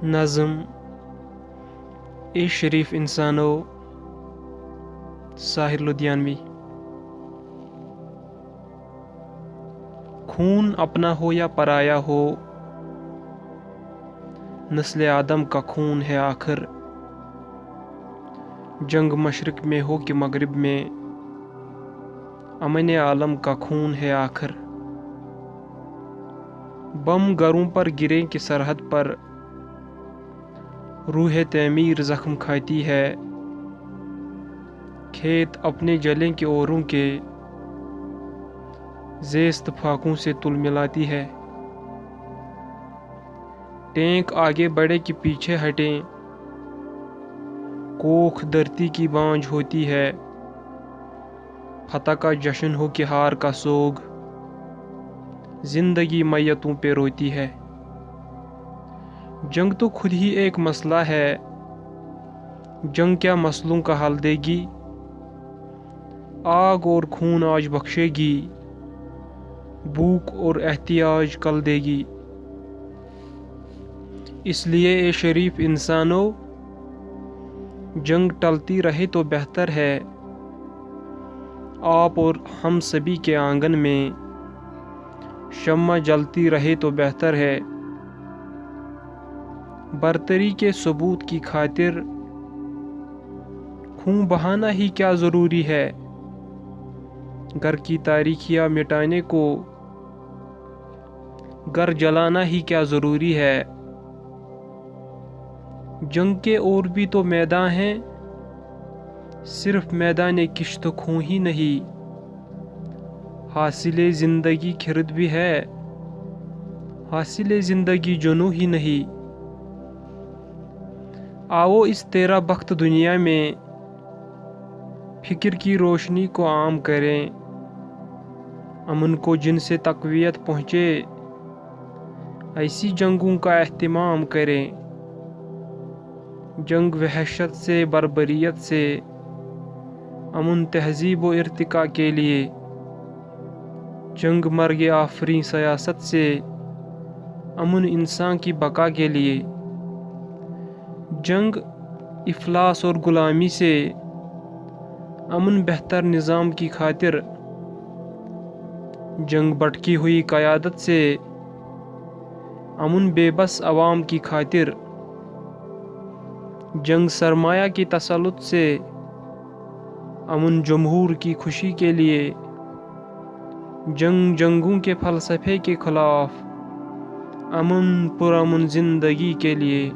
نظم اے شریف انسانو ساحر لدھیانوی۔ خون اپنا ہو یا پرایا ہو، نسل آدم کا خون ہے آخر۔ جنگ مشرق میں ہو کہ مغرب میں، امن عالم کا خون ہے آخر۔ بم گھروں پر گرے کہ سرحد پر، روح تعمیر زخم کھاتی ہے۔ کھیت اپنے جلیں کہ اوروں کے، زیست فاقوں سے تل ملاتی ہے۔ ٹینک آگے بڑھے کہ پیچھے ہٹیں، کوکھ دھرتی کی بانجھ ہوتی ہے۔ فتح کا جشن ہو کہ ہار کا سوگ، زندگی میتوں پہ روتی ہے۔ جنگ تو خود ہی ایک مسئلہ ہے، جنگ کیا مسئلوں کا حل دے گی؟ آگ اور خون آج بخشے گی، بھوک اور احتیاج کل دے گی۔ اس لیے اے شریف انسانو، جنگ ٹلتی رہے تو بہتر ہے۔ آپ اور ہم سبھی کے آنگن میں شمع جلتی رہے تو بہتر ہے۔ برتری کے ثبوت کی خاطر خون بہانا ہی کیا ضروری ہے؟ گھر کی تاریکیاں مٹانے کو گھر جلانا ہی کیا ضروری ہے؟ جنگ کے اور بھی تو میدان ہیں، صرف میدان کشت خوں ہی نہیں۔ حاصل زندگی خرد بھی ہے، حاصل زندگی جنوں ہی نہیں۔ آؤ اس تیرا بخت دنیا میں فکر کی روشنی کو عام کریں۔ امن کو جن سے تقویت پہنچے، ایسی جنگوں کا اہتمام کریں۔ جنگ وحشت سے، بربریت سے، امن تہذیب و ارتقاء کے لیے۔ جنگ مرگ آفریں سیاست سے، امن انسان کی بقا کے لیے۔ جنگ افلاس اور غلامی سے، امن بہتر نظام کی خاطر۔ جنگ بھٹکی ہوئی قیادت سے، امن بے بس عوام کی خاطر۔ جنگ سرمایہ کی تسلط سے، امن جمہور کی خوشی کے لیے۔ جنگ جنگوں کے فلسفے کے خلاف، امن پرامن زندگی کے لیے۔